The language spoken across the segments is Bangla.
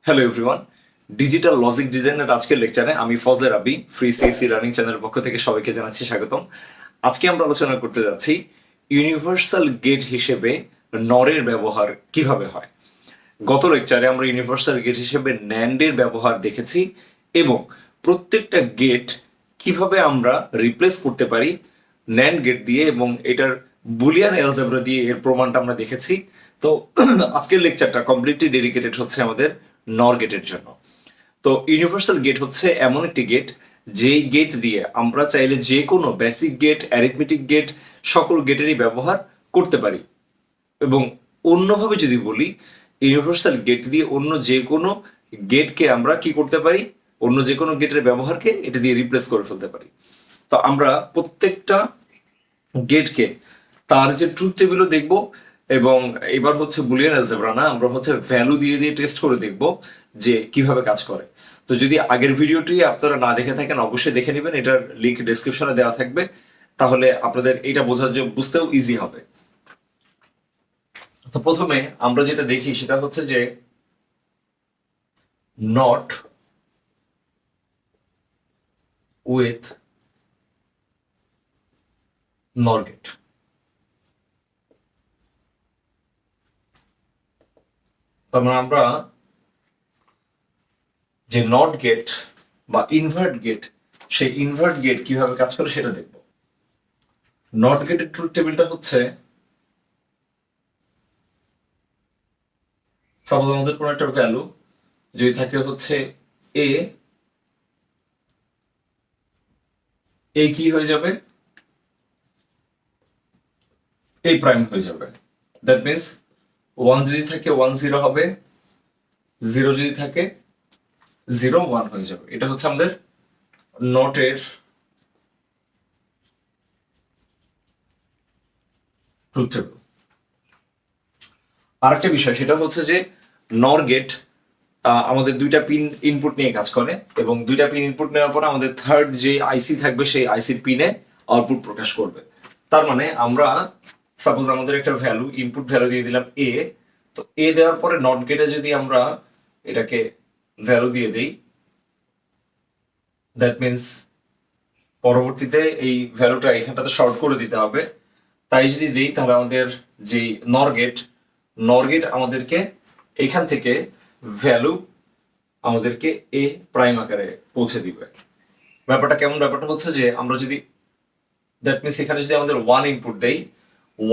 হ্যালো এভরিওয়ান, ডিজিটাল লজিক ডিজাইনের আজকের লেকচারে আমি ফজলে রাব্বি ফ্রি সিএসসি লার্নিং চ্যানেলের পক্ষ থেকে সবাইকে জানাচ্ছি স্বাগতম। আজকে আমরা আলোচনা করতে যাচ্ছি ইউনিভার্সাল গেট হিসেবে নরের ব্যবহার কিভাবে হয়। গত লেকচারে আমরা ইউনিভার্সাল গেট হিসেবে ন্যান্ডের ব্যবহার দেখেছি এবং প্রত্যেকটা গেট কিভাবে আমরা রিপ্লেস করতে পারি ন্যান্ড গেট দিয়ে এবং এটার বুলিয়ান অ্যালজেব্রা দিয়ে এর প্রমাণটা আমরা দেখেছি। তো আজকের লেকচারটা কমপ্লিটলি ডেডিকেটেড হচ্ছে আমাদের নর গেটের জন্য। তো ইউনিভার্সাল গেট হচ্ছে এমন একটি গেট যেই গেট দিয়ে আমরা চাইলে যে কোনো বেসিক গেট, অ্যারিথমেটিক গেট, সকল গেটেরই ব্যবহার করতে পারি। এবং অন্যভাবে যদি বলি, ইউনিভার্সাল গেট দিয়ে অন্য যে কোনো গেটকে আমরা কি করতে পারি, অন্য যে কোনো গেটের ব্যবহারকে এটা দিয়ে রিপ্লেস করে ফেলতে পারি। তো আমরা প্রত্যেকটা গেটকে তার যে ট্রুথ টেবিলও দেখব এবং এবার হচ্ছে বুলিয়ান অ্যালজেব্রা না, আমরা হচ্ছে ভ্যালু দিয়ে দিয়ে টেস্ট করে দেখব যে কিভাবে কাজ করে। তো যদি আগের ভিডিওটি আপনারা না দেখে থাকেন অবশ্যই দেখে নেবেন, এটার লিঙ্ক ডেসক্রিপশনে দেওয়া থাকবে, তাহলে আপনাদের এটা বুঝতেও ইজি হবে। তো প্রথমে আমরা যেটা দেখি সেটা হচ্ছে যে নট উইথ নর গেট। তার মানে আমরা যে নট গেট বা ইনভার্ট গেট, সেই ইনভার্ট গেট কিভাবে কাজ করে সেটা দেখব। নট গেটের ট্রুথ টেবিলটা হচ্ছে, সাপোজ আমাদের কোনো একটা ভ্যালু যদি থাকে হচ্ছে এ, এ কি হয়ে যাবে, এ প্রাইম হয়ে যাবে। দ্যাট মিনস 1 যদি থাকে 1 0 হবে, 0 যদি থাকে 0 1 হয়ে যাবে। এটা হচ্ছে আমাদের নটের ট্রুথ টেবিল। আরেকটা বিষয় সেটা হচ্ছে যে নর গেট আমাদের দুইটা পিন ইনপুট নিয়ে কাজ করে এবং দুইটা পিন ইনপুট নেওয়ার পর আমাদের থার্ড যে আইসি থাকবে সেই আইসির পিনে আউটপুট প্রকাশ করবে। তার মানে আমরা সাপোজ আমাদের একটা ভ্যালু, ইনপুট ভ্যালু দিয়ে দিলাম এ, তো এ দেওয়ার পরে নট গেটে যদি আমরা এটাকে ভ্যালু দিয়ে দেই, দ্যাট মিনস পরবর্তীতে এই ভ্যালুটা এখানটাতে শর্ট করে দিতে হবে। তাই যদি দিই তাহলে আমাদের যে নর গেট আমাদেরকে এখান থেকে ভ্যালু আমাদেরকে এ প্রাইম আকারে পৌঁছে দিবে। ব্যাপারটা কেমন? ব্যাপারটা হচ্ছে যে আমরা যদি দ্যাট মিনস এখানে যদি আমাদের 1 ইনপুট দেই,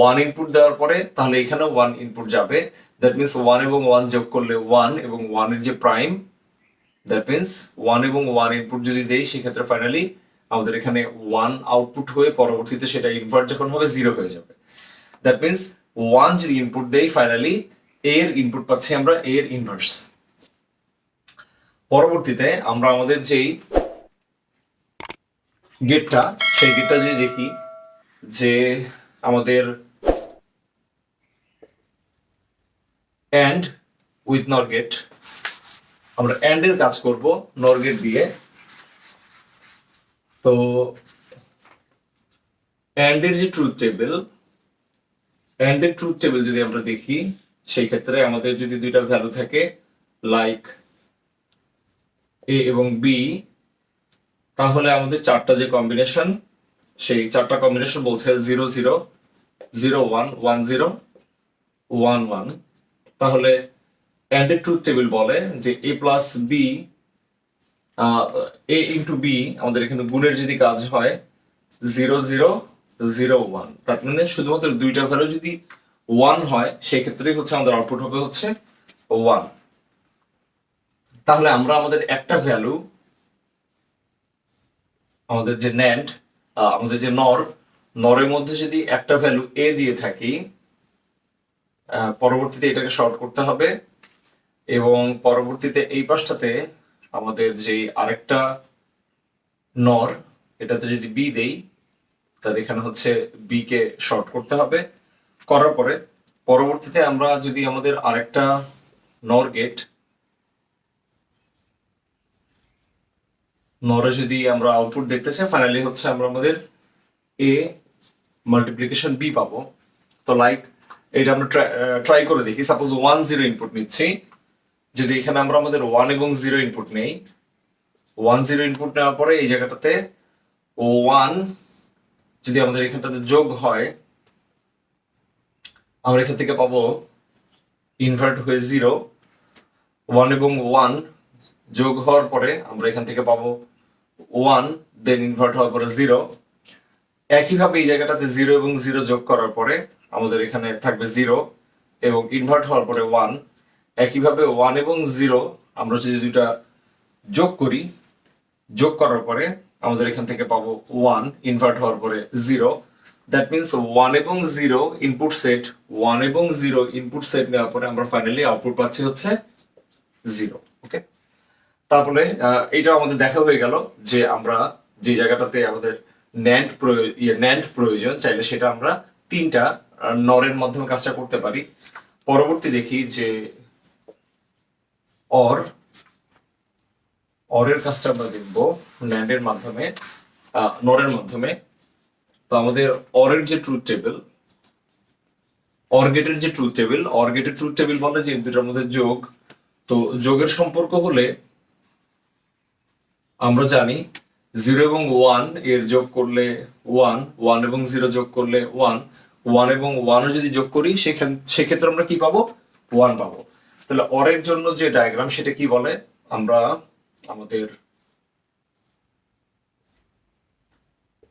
1 ইনপুট দেওয়ার পরে তাহলে এখানে 1 ইনপুট যাবে। দ্যাট মিনস 1 এবং 1 যোগ করলে 1 এবং 1 এর যে প্রাইম, দ্যাট মিনস 1 এবং 1 ইনপুট যদি দেই সেক্ষেত্রে ফাইনালি আমাদের এখানে 1 আউটপুট হয়ে পরবর্তীতে সেটা ইনভার্ট যখন হবে 0 হয়ে যাবে। দ্যাট মিনস 1 যদি ইনপুট দেই ফাইনালি এর ইনপুট পাচ্ছি আমরা এর ইনভার্স। পরবর্তীতে আমরা আমাদের যেই গেটটা, সেই গেটটা যদি দেখি যে আমাদের অ্যান্ড উইথ নর গেট, আমরা অ্যান্ড এর কাজ করব নর গেট দিয়ে। তো অ্যান্ড এর যে ট্রুথ টেবিল, অ্যান্ড এর ট্রুথ টেবিল যদি আমরা দেখি সেই ক্ষেত্রে আমাদের যদি দুইটা ভ্যালু থাকে লাইক এ এবং বি, তাহলে আমাদের চারটা যে কম্বিনেশন, সেই চারটা কম্বিনেশন বলছে 0 0 0 1 1 0 1 1। তাহলে অ্যান্ড এর ট্রুথ টেবিল বলে যে এ প্লাস বি, এ ইন্টু বি, আমাদের এখানে গুণের যদি কাজ হয় 0 0 0 1, তার মানে শুধুমাত্র দুইটা ভ্যালু যদি 1 হয় সেক্ষেত্রেই হচ্ছে আমাদের আউটপুট হবে হচ্ছে 1। তাহলে আমরা আমাদের একটা ভ্যালু, আমাদের যে ন্যান্ড, আমাদের যে নরের মধ্যে যদি একটা ভ্যালু এ দিয়ে থাকি, পরবর্তীতে এটাকে শর্ট করতে হবে এবং পরবর্তীতে এই পাশটাতে আমাদের যে আরেকটা নর, এটাতে যদি বি দেই তাহলে এখানে হচ্ছে বি কে শর্ট করতে হবে। করার পরে পরবর্তীতে আমরা যদি আমাদের আরেকটা নর গেট, নরে যদি আমরা আউটপুট দেখতে চাই ফাইনালি হচ্ছে আমরা আমাদের এ মাল্টিপ্লিকেশন বি পাবো। তো লাইক এটা আমরা ট্রাই করে দেখি। সাপোজ 1 0 ইনপুট নিচ্ছি, যদি এখানে আমরা আমাদের 1 এবং 0 ইনপুট নেই, 1 0 ইনপুট নেওয়ার পরে এই জায়গাটাতে 1 যদি আমাদের এখানটাতে যোগ হয়, আমরা এখান থেকে পাবো ইনভার্ট হয়ে 0, 1 এবং 1 যোগ হওয়ার পরে আমরা এখান থেকে পাবো 1, দেন ইনভার্ট হওয়ার পরে 0। একইভাবে এই জায়গাটাতে 0 এবং 0 যোগ করার পরে আমাদের এখানে থাকবে 0 এবং ইনভার্ট হওয়ার পরে 1। একইভাবে 1 এবং 0 আমরা যদি দুটা যোগ করি, যোগ করার পরে আমাদের এখান থেকে পাবো 1, ইনভার্ট হওয়ার পরে 0। দ্যাট মিনস 1 এবং 0 ইনপুট সেট, 1 এবং 0 ইনপুট সেট নেওয়ার পরে আমরা ফাইনালি আউটপুট পাচ্ছি হচ্ছে 0। ওকে, তারপরে এটা আমাদের দেখা হয়ে গেল যে আমরা যে জায়গাটাতে আমাদের ন্যান্ড প্রয়োজন, চাইলে সেটা আমরা তিনটা নরের মাধ্যমে কাজটা করতে পারি। পরবর্তী দেখি যে অরের কাজটা আমরা দেখবো ন্যান্ডের মাধ্যমে, নরের মাধ্যমে। তো আমাদের অরের যে ট্রুথ টেবিল, অর গেটের যে ট্রুথ টেবিল, অর গেটের ট্রুথ টেবিল বলে যে দুটার মধ্যে যোগ। তো যোগের সম্পর্ক হলে আমরা জানি 0 এবং 1 এর যোগ করলে 1, 1 এবং 0 যোগ করলে 1, 1 এবং 1 যদি যোগ করি সেক্ষেত্রে আমরা কি পাবো? 1 পাবো। তাহলে অরের জন্য যে ডায়াগ্রাম সেটা কি বলে, আমরা আমাদের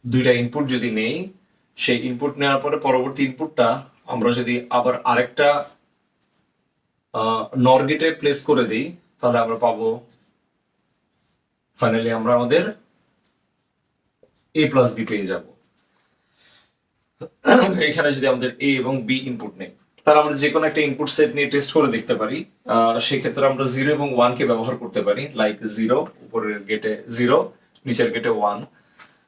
দুইটা ইনপুট যদি নেই, সেই ইনপুট নেওয়ার পরে পরবর্তী ইনপুটটা আমরা যদি আবার আরেকটা নর গেটে প্লেস করে দিই, তাহলে আমরা পাবো ফাইনালি আমরা আমাদের a প্লাস বি পেয়ে যাব। এখানে যদি আমাদের a এবং b ইনপুট নেই, তাহলে আমরা যে কোনো একটা ইনপুট সেট নিয়ে টেস্ট করে দেখতে পারি। সেক্ষেত্রে আমরা 0 এবং 1 কে ব্যবহার করতে পারি, লাইক 0 উপরের গেটে 0, নিচের গেটে 1।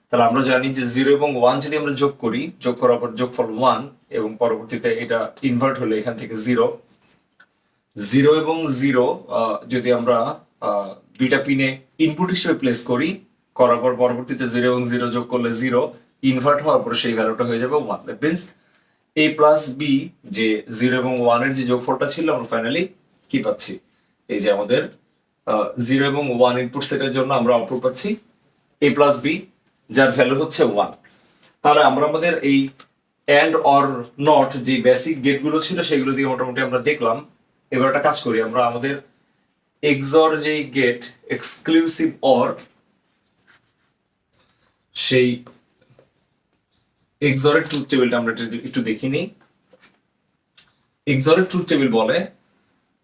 তাহলে আমরা জানি যে 0 এবং 1 যদি আমরা যোগ করি, যোগ করার পর যোগফল 1 এবং পরবর্তীতে এটা ইনভার্ট হলে এখান থেকে 0, 0 এবং 0 যদি আমরা দুইটা পিনে ইনপুট হিসেবে প্লেস করি, করার পর পরবর্তীতে 0 এবং 0 যোগ করলে 0, ইনভার্ট হওয়ার পর সেই ভ্যালুটা হয়ে যাবে 1। That means a plus b, যে 0 এবং 1 এর যে যোগফলটা ছিল, আমরা ফাইনালি কি পাচ্ছি? এই যে আমাদের 0 এবং 1 ইনপুট সেটের জন্য আমরা আউটপুট পাচ্ছি a প্লাস বি, যার ভ্যালু হচ্ছে 1। তাহলে আমরা আমাদের এই অ্যান্ড অর নট যে বেসিক গেটগুলো ছিল সেগুলো দিয়ে মোটামুটি আমরা দেখলাম। এবার একটা কাজ করি, আমরা আমাদের এক্সর যে গেট, এক্সক্লুসিভ অর, সেই এক্সরের ট্রুথ টেবিলটা আমরা একটু দেখি নিই। এক্সরের ট্রুথ টেবিল বলে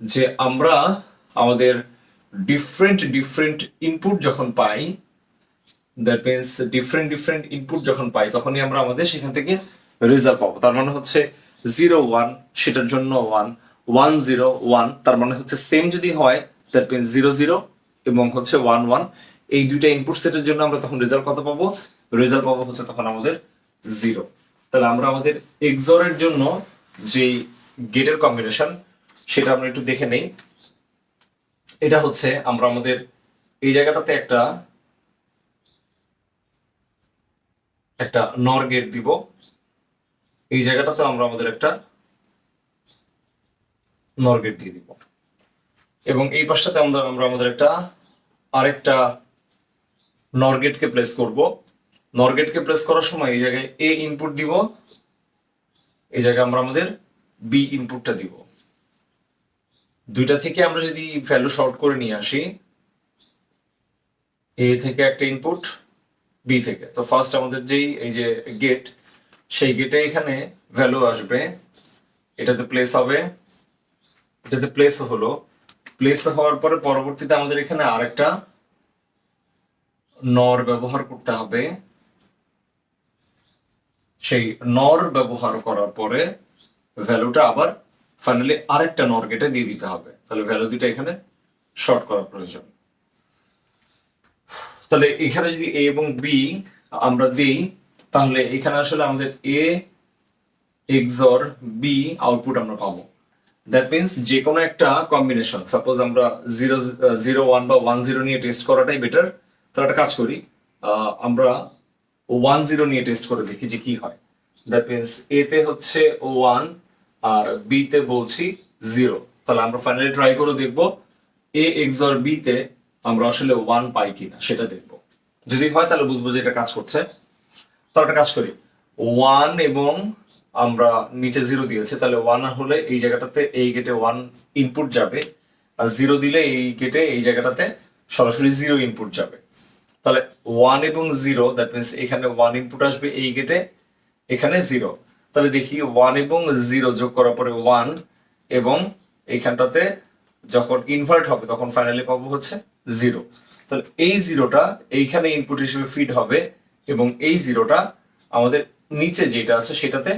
যে আমরা আমাদের ডিফারেন্ট ইনপুট যখন পাই, দ্যাট মিনস ডিফারেন্ট ইনপুট যখন পাই, তখনই আমরা আমাদের সেখান থেকে রেজাল্ট পাবো। তার মানে হচ্ছে 0 1 সেটার জন্য 1, 1 0 1, তার মানে হচ্ছে সেম যদি হয় দ্যাট মিনস 0 0 এবং হচ্ছে 1 1, এই দুইটা ইনপুট সেটের জন্য আমরা তখন রেজাল্ট কত পাবো? রেজাল্ট পাবো হচ্ছে তখন আমাদের 0। তাহলে আমরা আমাদের এক্সরের জন্য যে গেটের কম্বিনেশন সেটা আমরা একটু দেখে নেই। এটা হচ্ছে আমরা আমাদের এই জায়গাটাতে একটা নর গেট দিব, এই জায়গাটাতে আমরা আমাদের একটা নর গেট দিয়ে দিব, এবং এই পাশটাতে আমরা আমাদের আরেকটা নর গেটকে প্লেস করব। নর গেটকে প্লেস করার সময় এই জায়গায় এ ইনপুট দিব, এই জায়গায় আমরা আমাদের বি ইনপুটটা দিব। দুইটা থেকে আমরা যদি ভ্যালু শর্ট করে নিয়ে আসি, এ থেকে একটা ইনপুট, বি থেকে, তো ফার্স্ট আমাদের যেই এই যে গেট, সেই গেটে এখানে ভ্যালু আসবে, এটাতে প্লেস হবে, এটাতে প্লেস হলো, প্লেস হওয়ার পরে পরবর্তীতে আমাদের এখানে আরেকটা নর ব্যবহার করতে হবে। সেই নর ব্যবহার করার পরে ভ্যালুটা আবার ফাইনালি আরেকটা নর গেটে দিয়ে দিতে হবে। তাহলে ভ্যালু দুটো এখানে শর্ট করা প্রয়োজন। তাহলে এখানে যদি এ এবং বি আমরা দিই, তাহলে এখানে আসলে আমাদের এ এক্সর বি আউটপুট আমরা পাবো। দ্যাট মিনস যে কোনো একটা কম্বিনেশন, সাপোজ আমরা 0 0 1 বা 1 0 নিয়ে টেস্ট করাটাই বেটার। তাহলে একটা কাজ করি, আমরা 1 0 নিয়ে টেস্ট করে দেখি যে কি হয়। দ্যাট মিনস এ তে হচ্ছে 1 আর বি তে বলছি 0। তাহলে আমরা ফাইনালি ট্রাই করে দেখবো এ এক্সর বি তে আমরা আসলে 1 পাই কিনা সেটা দেখবো। যদি হয় তাহলে বুঝবো যে এটা কাজ করছে। তো একটা কাজ করি, 1 এবং আমরা নিচে 0 দিয়েছে, তাহলে 1 হলে এই জায়গাটাতে এই গেটে 1 ইনপুট যাবে, আর 0 দিলে এই গেটে এই জায়গাটাতে সরাসরি 0 ইনপুট যাবে। তাহলে 1 এবং 0, দ্যাট মিনস এখানে 1 ইনপুট আসবে এই গেটে, এখানে 0। তাহলে দেখি 1 এবং 0 যোগ করার পরে 1, এবং এইখানটাতে যখন ইনভার্ট হবে তখন ফাইনালি পাবো হচ্ছে 0। তাহলে এই 0টা এইখানে ইনপুট হিসেবে ফিড হবে, এবং এই 0টা আমাদের নিচে যেটা আছে সেটাতে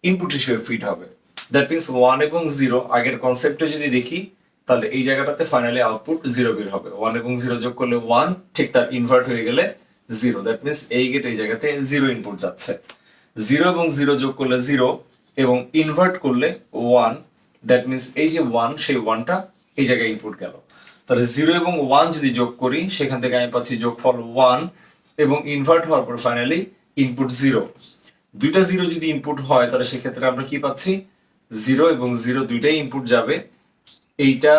ইনপুট হিসেবে ফিড হবে। দ্যাট মিনস 1 এবং 0 আগের কনসেপ্টে যদি দেখি, তাহলে এই জায়গাটাতে ফাইনালি আউটপুট 0 বের হবে। 1 এবং 0 যোগ করলে 1, ঠিক তার ইনভার্ট হয়ে গেলে 0। দ্যাট মিনস এই গেট এই জায়গাতে 0 ইনপুট যাচ্ছে। 0 এবং 0 যোগ করলে 0, এবং ইনভার্ট করলে 1, দ্যাট মিনস এই যে 1, সেই 1টা এই জায়গায় ইনপুট গেল। তাহলে 0 এবং 1 যদি যোগ করি, সেখান থেকে আমি পাচ্ছি যোগফল 1, এবং ইনভার্ট হওয়ার পর ফাইনালি ইনপুট 0। দুইটা 0 যদি ইনপুট হয় তাহলে সেক্ষেত্রে আমরা কি পাচ্ছি, 0 এবং 0 দুইটাই ইনপুট যাবে। এইটা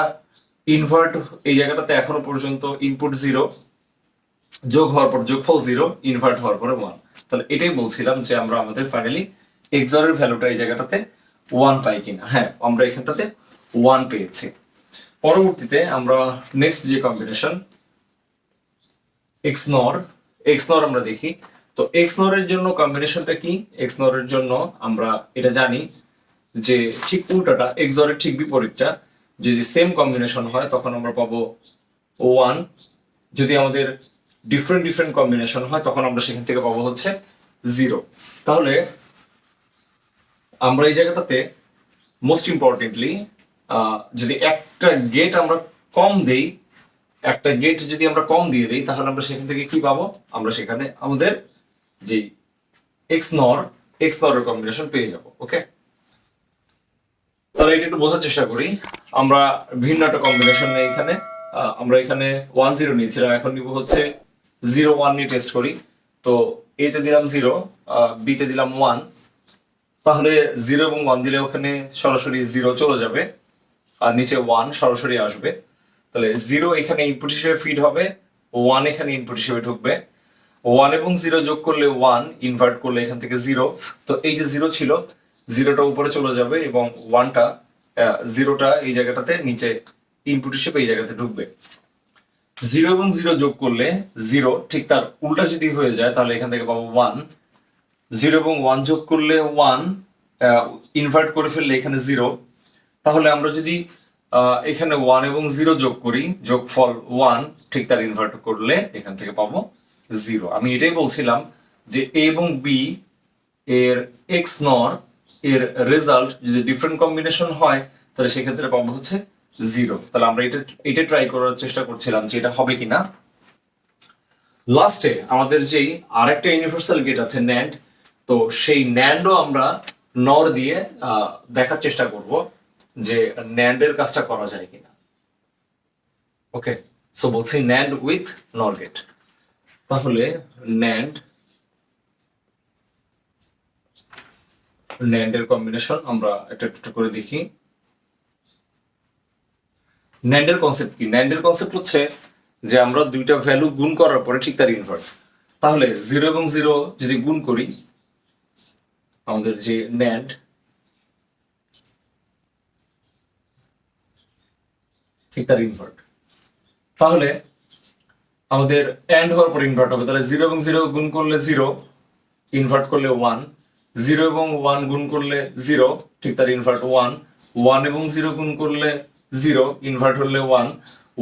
ইনভার্ট, এই জায়গাটাতে এখনো পর্যন্ত ইনপুট 0, যোগ হওয়ার পর যোগফল 0, ইনভার্ট হওয়ার পরে 1। তাহলে এটাই বলছিলাম যে আমরা আমাদের ফাইনালি এক্সরের ভ্যালুটা এই জায়গাটাতে 1 পাই কিনা। হ্যাঁ, আমরা এখানটাতে 1 পেয়েছি। পরবর্তীতে আমরা নেক্সট যে কম্বিনেশন এক্সনর আমরা দেখি। তো এক্সনর এর জন্য কম্বিনেশনটা কি? এক্সনর এর জন্য আমরা এটা জানি যে ঠিক উল্টাটা, এক্সরের ঠিক বিপরীতটা, যদি সেম কম্বিনেশন হয় তখন আমরা পাবো 1। যদি আমাদের ডিফারেন্ট ডিফারেন্ট কম্বিনেশন হয় তখন আমরা সেখান থেকে পাবো হচ্ছে 0। তাহলে আমরা এই জায়গাটাতে মোস্ট ইম্পর্টেন্টলি যদি একটা গেট আমরা কম দেই, একটা গেট যদি আমরা কম দিয়ে দিই, তাহলে আমরা সেখান থেকে কি পাবো, আমরা সেখানে আমাদের যে এক্সনর এর কম্বিনেশন পেয়ে যাব। ওকে, তাহলে এটা একটু বোঝার চেষ্টা করি। আমরা ভিন্ন একটা কম্বিনেশন নেই এখানে। আমরা এখানে 1 0 নিয়েছিলাম, এখন নিব হচ্ছে 0 1 নিয়ে টেস্ট করি। তো এ তে দিলাম 0, বি তে দিলাম 1। তাহলে 0 এবং 1 দিলে ওখানে সরাসরি 0 চলে যাবে, আর নিচে 1 সরাসরি আসবে। তাহলে 0 এখানে ইনপুট হিসেবে ফিড হবে, 1 এখানে ইনপুট হিসেবে ঢুকবে। 1 এবং 0 যোগ করলে 1, ইনভার্ট করলে এখান থেকে 0। তো এই যে 0 ছিল, 0টা উপরে চলে যাবে, এবং 1টা 0টা এই জায়গাটাতে নিচে ইনপুট হিসেবে এই জায়গাতে ঢুকবে। 0 এবং 0 যোগ করলে 0, ঠিক তার উল্টা যদি হয়ে যায় তাহলে এখান থেকে পাবো 1। 0 এবং 1 যোগ করলে 1, ইনভার্ট করে ফেললে এখানে 0। তাহলে আমরা যদি এখানে 1 এবং 0 যোগ করি, যোগফল 1, ঠিক তার ইনভার্ট করলে এখান থেকে পাবো 0। আমি এটাই বলছিলাম যে এ এবং বি এর এক্স নর এর রেজাল্ট যদি ডিফারেন্ট কম্বিনেশন হয় তাহলে সেক্ষেত্রে পাবো হচ্ছে 0। তাহলে আমরা এটা ট্রাই করার চেষ্টা করছিলাম যে এটা হবে কিনা। লাস্টে আমাদের যেই আরেকটা ইউনিভার্সাল গেট আছে ন্যান্ড, তো সেই ন্যান্ডও আমরা নর দিয়ে দেখার চেষ্টা করব যে ন্যান্ডের কাজটা করা যায় কিনা। ওকে, সো বলছি ন্যান্ড উইথ নর গেট। তাহলে ন্যান্ডের কম্বিনেশন আমরা একটা একটা করে দেখি। ন্যান্ডের কনসেপ্ট কি? ন্যান্ডের কনসেপ্ট হচ্ছে যে আমরা দুইটা ভ্যালু গুণ করার পরে ঠিক তার ইনভার্ট। তাহলে 0 এবং 0 যদি গুণ করি, আমাদের যে ন্যান্ড, ঠিক তার ইনভার্ট। তাহলে আমাদের এন্ড হওয়ার পর ইনভার্ট হবে। তাহলে 0 এবং 0 গুণ করলে 0, ইনভার্ট করলে 1। 0 এবং 1 গুণ করলে 0, ঠিক তার ইনভার্ট 1। 1 এবং 0 গুণ করলে 0, ইনভার্ট হলে 1।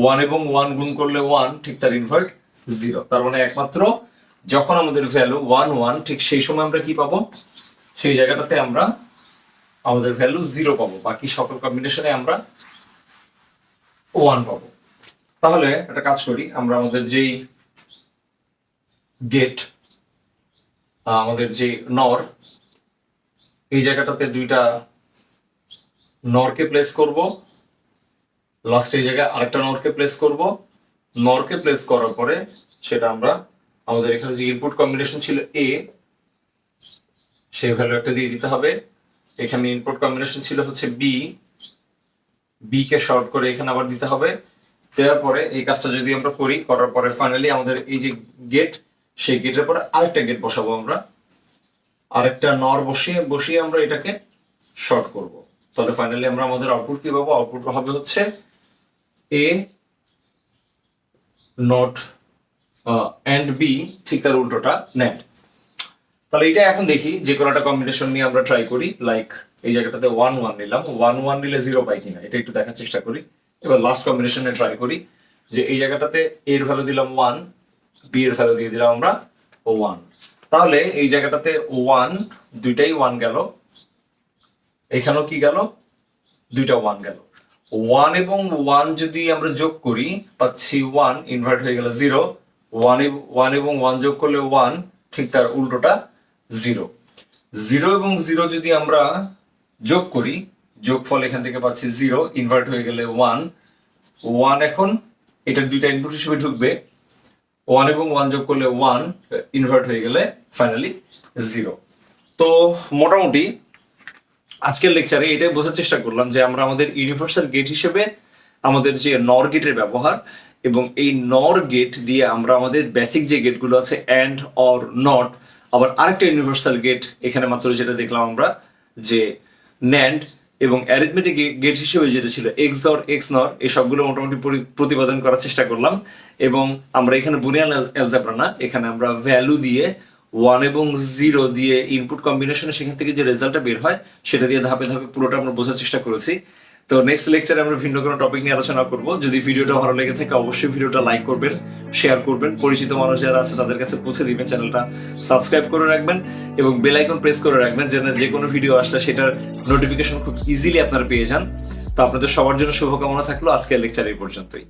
1 এবং 1 গুণ করলে 1, ঠিক তার ইনভার্ট 0। তার মানে একমাত্র যখন আমাদের ভ্যালু 1 1, ঠিক সেই সময় আমরা কি পাবো, সেই জায়গাটাতে আমরা আমাদের ভ্যালু 0 পাবো। বাকি সকল কম্বিনেশনে আমরা 1 পাবো। তাহলে একটা কাজ করি, আমরা আমাদের যেই গেট, আমাদের যে নর, এই জায়গাটাতে দুইটা নরকে প্লেস করব, লাস্ট এই জায়গায় আরেকটা নরকে প্লেস করব। নরকে প্লেস করার পরে সেটা আমরা আমাদের এখানে যে ইনপুট কম্বিনেশন ছিল এ, সেই ভ্যালু একটা দিয়ে দিতে হবে। এখানে ইনপুট কম্বিনেশন ছিল হচ্ছে বি, বি কে শর্ট করে এখানে আবার দিতে হবে। দেওয়ার পরে এই কাজটা যদি আমরা করি, করার পরে ফাইনালি আমাদের এই যে গেট, সেই গেটের পরে আরেকটা গেট বসাবো আমরা, আরেকটা নর বসিয়ে আমরা এটাকে শর্ট করব। তাহলে ফাইনালি আমরা আমাদের আউটপুট কি পাবো? আউটপুট হবে হচ্ছে এ নট এন্ড বি, ঠিক তার উল্টোটা ন্যান্ড। তাহলে এটা এখন দেখি যে কোনো একটা কম্বিনেশন নিয়ে আমরা ট্রাই করি। লাইক এই জায়গাটাতে 1 1 নিলাম, 1 1 নিলে 0 পাই কিনা এটা একটু দেখার চেষ্টা করি। এবার লাস্ট কম্বিনেশনে ট্রাই করি যে এই জায়গাটাতে এ এর ভ্যালু দিলাম 1, বি এর ভ্যালু দিয়ে দিলাম আমরা 1। তাহলে এই জায়গাটাতে 1, দুইটাই 1 গেল, এখানেও কি গেল? দুইটা 1 গেল। 1 এবং 1 যদি আমরা যোগ করি পাচ্ছি 1, ইনভার্ট হয়ে গেল 0। 1 এবং 1 যোগ করলে 1, ঠিক তার উল্টোটা 0। 0 এবং 0 যদি আমরা যোগ করি, যোগফল এখান থেকে পাচ্ছি 0, ইনভার্ট হয়ে গেলে 1। 1 এখন এটার দুইটা ইনপুট হিসেবে ঢুকবে, 1 এবং 1 যোগ করলে 1, ইনভার্ট হয়ে গেলে ফাইনালি 0। তো মোটামুটি আজকের লেকচারে এটাই বোঝার চেষ্টা করলাম যে আমরা আমাদের ইউনিভার্সাল গেট হিসেবে আমাদের যে নর গেটের ব্যবহার, এবং এই নর গেট দিয়ে আমরা আমাদের বেসিক যে গেটগুলো আছে অ্যান্ড অর নট, আবার আরেকটা ইউনিভার্সাল গেট এখানে মাত্র যেটা দেখলাম আমরা যে ন্যান্ড, এবং অ্যারিথমেটিক গেট হিসেবে যেটা ছিল এক্স অর এক্স নর, এই সবগুলো মোটামুটি প্রতিপাদন করার চেষ্টা করলাম। এবং আমরা এখানে বুলিয়ান অ্যালজেব্রা না, এখানে আমরা ভ্যালু দিয়ে 1 এবং 0 দিয়ে ইনপুট কম্বিনেশনে সেখান থেকে যে রেজাল্টটা বের হয় সেটা দিয়ে ধাপে ধাপে পুরোটা আমরা বোঝার চেষ্টা করেছি। তো নেক্সট লেকচারে আমরা ভিন্ন কোনো টপিক নিয়ে আলোচনা করব। যদি ভিডিওটা ভালো লেগে থাকে অবশ্যই ভিডিওটা লাইক করবেন, শেয়ার করবেন, পরিচিত মানুষ যারা আছে তাদের কাছে পৌঁছে দিবেন, চ্যানেলটা সাবস্ক্রাইব করে রাখবেন এবং বেল আইকন প্রেস করে রাখবেন যেন যে কোনো ভিডিও আসলে সেটার নোটিফিকেশন খুব ইজিলি আপনারা পেয়ে যান। তো আপনাদের সবার জন্য শুভকামনা থাকলো। আজকের লেকচার এই পর্যন্তই।